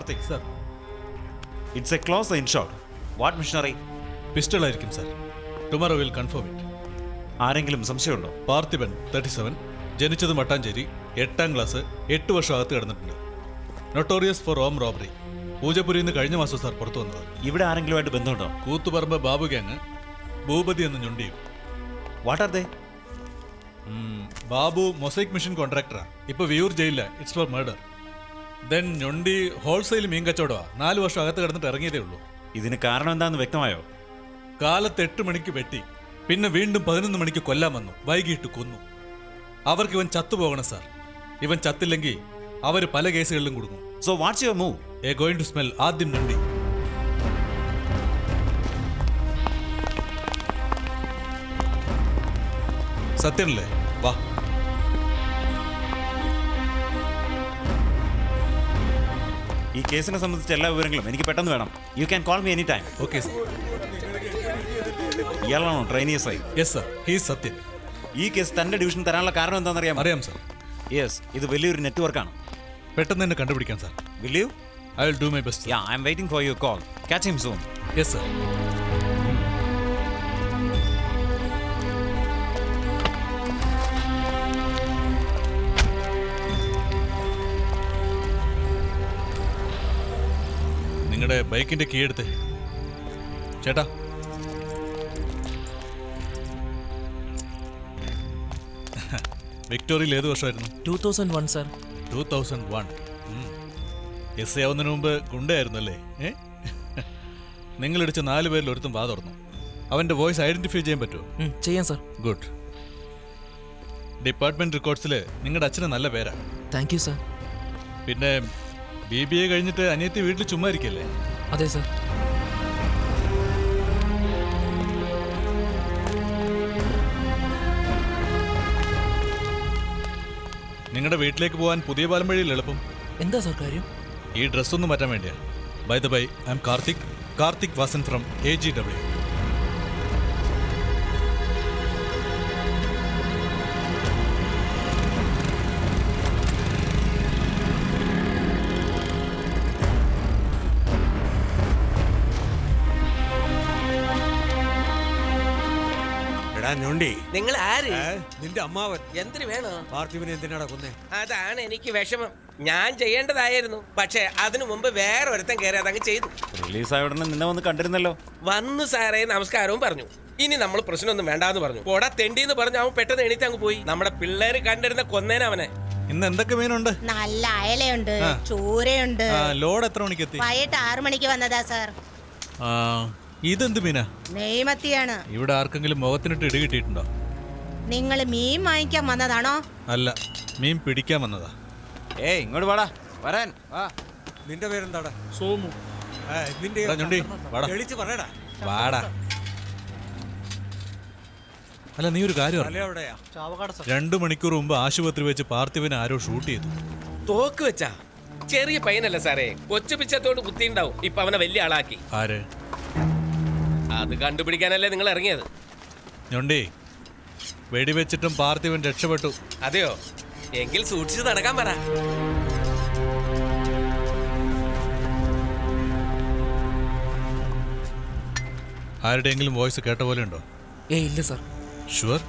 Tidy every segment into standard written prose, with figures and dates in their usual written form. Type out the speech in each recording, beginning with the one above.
Karthik. Sir. It's a close inshot. What machinery? Pistol ആയിരിക്കും sir. Tomorrow will confirm it. ആരെങ്കിലും സംശയമുണ്ടോ? പാർത്ഥിപൻ 37, ജനിച്ചത് Mattancherry, 8ാം class, 8 വർഷം അകത്ത് കിടന്നിട്ടുണ്ട്. Notorious for home robbery. പൂജപ്പുരിയിൽ നിന്ന് കഴിഞ്ഞ മാസം സാർ പുറത്തു വന്നത്. ഇവിടെ ആരെങ്കിലുമായിട്ട് ബന്ധമുണ്ടോ? കൂത്തുപറമ്പ് ബാബു ഗ്യാങ്, ഭൂപതി എന്ന ഞൊണ്ടിയും. What are they? Babu mosaic machine കോൺട്രാക്ടറാ. ഇപ്പൊ വിയൂർ ജയിലില്ല. It's for murder. ദെൻ ഞൊണ്ടി ഹോൾസെയിൽ മീൻ കച്ചവടമാ. 4 വർഷം അകത്ത് കിടന്നിട്ട് ഇറങ്ങിയതേ ഉള്ളൂ. ഇതിന് കാരണം എന്താണെന്ന് വ്യക്തമായോ? കാലത്ത് 8 മണിക്ക് വെട്ടി, പിന്നെ വീണ്ടും 11 മണിക്ക് കൊല്ലാൻ വന്നു. വൈകിട്ട് കൊന്നു. അവർക്ക് ഇവൻ ചത്തുപോകണം സാർ. ഇവൻ ചത്തില്ലെങ്കിൽ അവര് പല കേസുകളിലും കൊടുക്കും. So what's your move? A going to smell ആദ്യം ഞൊണ്ടി. സത്യനല്ലേ? വാ. ഈ കേസിനെ സംബന്ധിച്ച എല്ലാ വിവരങ്ങളും എനിക്ക് പെട്ടെന്ന് വേണം. You can call me any time. Okay sir. ഇയാളാണോ ട്രെയിനിയസ് ആയി? Yes sir, he's Sathyan. ഈ കേസ് തന്റെ ഡിവിഷൻ തരാനുള്ള കാരണം എന്താണെന്നറിയാം? അറിയാം സർ. യെസ്, ഇത് വലിയൊരു നെറ്റ്വർക്കാണ്. പെട്ടെന്ന് തന്നെ കണ്ടുപിടിക്കാം sir. Will you? I will do my best. Yeah, I am waiting for your call. Catch him soon. Yes sir. നിങ്ങളുടെ ബൈക്കിന്റെ കീ എടുത്ത്. ചേട്ടാ, വിക്ടോറിയയിൽ ഏത് വർഷമായിരുന്നു? 2001 സർ. 2001. എസ് ആവുന്നതിന് മുമ്പ് ഗുണ്ടയായിരുന്നു അല്ലേ? നിങ്ങളിടിച്ച 4 പേരിൽ ഒരുത്തും വാ തുറന്നു. അവന്റെ വോയിസ് ഐഡന്റിഫൈ ചെയ്യാൻ പറ്റുമോ? ചെയ്യാം സർ. ഗുഡ്. ഡിപ്പാർട്ട്മെന്റ് റെക്കോർഡ്സിൽ നിങ്ങളുടെ അച്ഛന് നല്ല പേരാ. Thank you sir. പിന്നെ BBA കഴിഞ്ഞിട്ട് അനിയത്തി വീട്ടിൽ ചുമ്മാ ഇരിക്കല്ലേ? അതെ സർ. നിങ്ങളുടെ വീട്ടിലേക്ക് പോകാൻ പുതിയ പാലം വഴിയിൽ എളുപ്പം. എന്താ സർ കാര്യം? ഈ ഡ്രസ്സൊന്നും മാറ്റാൻ വേണ്ടിയാ. By the by, I am Karthik Vasan from AGW. നിങ്ങൾ ആര്? നിന്റെ അമ്മാവൻ. എന്തിനു വേണോ? പാർത്ഥിവനെ എന്തിനാടാ കൊന്നേ? അതാണ് എനിക്ക് വിഷമം. ഞാൻ ചെയ്യേണ്ടതായിരുന്നു, പക്ഷെ അതിനു മുമ്പ് വേറെ ഒരുത്തൻ കയറി അതങ്ങ് ചെയ്തു. റിലീസായ ഉടനെ നിന്നെ വന്ന് കണ്ടിരുന്നല്ലോ. വന്നു സാറേ, നമസ്കാരവും പറഞ്ഞു. ഇനി നമ്മൾ പ്രശ്നമൊന്നും വേണ്ടാന്ന് പറഞ്ഞു. പോടാ തെണ്ടിന്ന് പറഞ്ഞു. അവൻ പെട്ടെന്ന് എണീറ്റ് അങ്ങ് പോയി. നമ്മുടെ പിള്ളേര് കണ്ടിരുന്ന കൊന്നേനെ അവനെ. ഇന്ന് എന്തൊക്കെ മീനുണ്ട്? നല്ല അയലയുണ്ട്, ചൂരയുണ്ട്. ലോഡ് എത്ര മണിക്ക് എത്തി? വൈകിട്ട് 6 മണിക്ക് വന്നതാ സാർ. ഇതെന്ത് മീനാ? നെയ്മത്തിയാണ്. ഇവിടെ ആർക്കെങ്കിലും മുഖത്തിനിട്ട് ഇടി കിട്ടിയിട്ടുണ്ടോ? നിങ്ങൾ മീൻ വാങ്ങിക്കാൻ വന്നതാണോ? അല്ല, മീൻ പിടിക്കാൻ വന്നതാ. ഏയ്, ഇങ്ങോട്ട് വാടാ. വരാൻ വാ. നിന്റെ പേരെന്താടാ? സോമു. നിന്റെ ഞൊണ്ടി, വാടാ. തെളിച്ച് പറയടാ. വാടാ. അല്ല, നീ ഒരു കാര്യം തല എവിടെയാ? 2 മണിക്കൂർ മുമ്പ് ആശുപത്രി വെച്ച് പാർത്ഥിവനെ ആരോ ഷൂട്ട് ചെയ്തു. തോക്ക് വെച്ചാ? ചെറിയ പയ്യനല്ല സാറേ, കൊച്ചു പിച്ചത്തോട് കുത്തിണ്ടാവും. ഇപ്പൊ അവനെ വലിയ ആളാക്കി. ആര്? അത് കണ്ടുപിടിക്കാനല്ലേ നിങ്ങൾ ഇറങ്ങിയത്? ഞൊണ്ടി, വെടിവെച്ചിട്ടും പാർത്ഥിവൻ രക്ഷപ്പെട്ടു. അതെയോ? എങ്കിൽ സൂക്ഷിച്ച് നടക്കാൻ പറ. ആരുടെയെങ്കിലും വോയിസ് കേട്ട പോലെ ഉണ്ടോ? ഇല്ല സർ. ഷുവർ?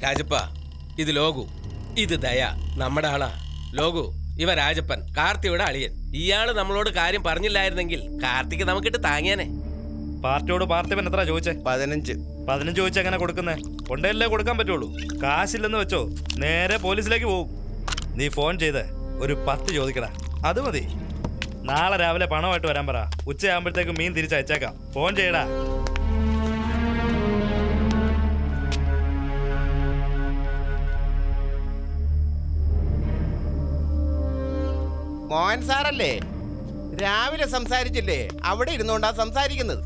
രാജപ്പ, ഇത് ലോകു, ഇത് ദയ, നമ്മുടെ ആളാ. ലോകു, ഇവ രാജപ്പൻ, കാർത്തിയുടെ അളിയൻ. ഇയാള് നമ്മളോട് കാര്യം പറഞ്ഞില്ലായിരുന്നെങ്കിൽ കാർത്തിക്ക് നമുക്കിട്ട് താങ്ങിയാനെ. പാർട്ടിയോട് പാർത്ഥിപൻ എത്ര ചോദിച്ചേ? 15. 15 ചോദിച്ചാൽ എങ്ങനെ കൊടുക്കുന്നേ? കൊണ്ടല്ലേ കൊടുക്കാൻ പറ്റുള്ളൂ. കാശില്ലെന്ന് വെച്ചോ നേരെ പോലീസിലേക്ക് പോവും. നീ ഫോൺ ചെയ്ത് ഒരു 10 ചോദിക്കടാ, അത് മതി. നാളെ രാവിലെ പണമായിട്ട് വരാൻ പറ. ഉച്ചയാകുമ്പോഴത്തേക്ക് മീൻ തിരിച്ചയച്ചേക്കാം. ഫോൺ ചെയ്യടാ. മോഹൻ സാറല്ലേ? രാവിലെ സംസാരിച്ചില്ലേ? അവിടെ ഇരുന്നുകൊണ്ടാ സംസാരിക്കുന്നത്.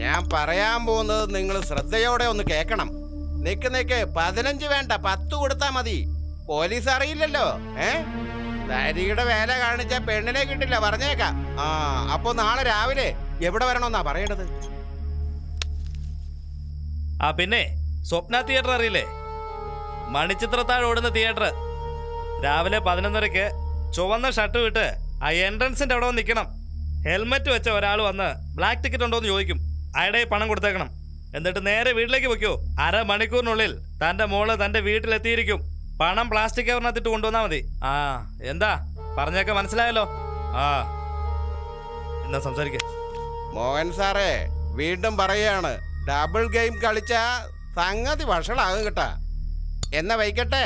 ഞാൻ പറയാൻ പോകുന്നത് നിങ്ങൾ ശ്രദ്ധയോടെ ഒന്ന് കേൾക്കണം. നിക്ക് 15 വേണ്ട, 10 കൊടുത്താ മതി. പോലീസ് അറിയില്ലല്ലോ. ദരിയുടെ വേല കാണിച്ച പെണ്ണിനെ കിട്ടില്ല, പറഞ്ഞേക്കാം. അപ്പൊ നാളെ രാവിലെ എവിടെ വരണമെന്നാ പറയേണ്ടത്? ആ പിന്നെ സ്വപ്ന തിയേറ്റർ അറിയില്ലേ? മണിച്ചിത്രത്താഴ് ഓടുന്ന തിയേറ്റർ. രാവിലെ 11:30 ചുവന്ന ഷർട്ട് വിട്ട് ആ എൻട്രൻസിന്റെ അവിടെ വന്ന് നിൽക്കണം. ഹെൽമെറ്റ് വെച്ച ഒരാൾ വന്ന് ബ്ലാക്ക് ടിക്കറ്റ് ഉണ്ടോ എന്ന് ചോദിക്കും. അയാളുടെ പണം കൊടുത്തേക്കണം. എന്നിട്ട് നേരെ വീട്ടിലേക്ക് വെക്കൂ. 1/2 മണിക്കൂറിനുള്ളിൽ തന്റെ മോള് തന്റെ വീട്ടിലെത്തിയിരിക്കും. പണം പ്ലാസ്റ്റിക് കവറിനകത്തിട്ട് കൊണ്ടുവന്നാ മതി. എന്താ പറഞ്ഞൊക്കെ മനസ്സിലായല്ലോ? എന്നാ സംസാരിക്ക. മോഹൻ സാറേ, വീണ്ടും പറയാണ്, ഡബിൾ ഗെയിം കളിച്ച സംഗതി വഷളാകും കേട്ടാ. എന്നാ വയ്ക്കട്ടെ.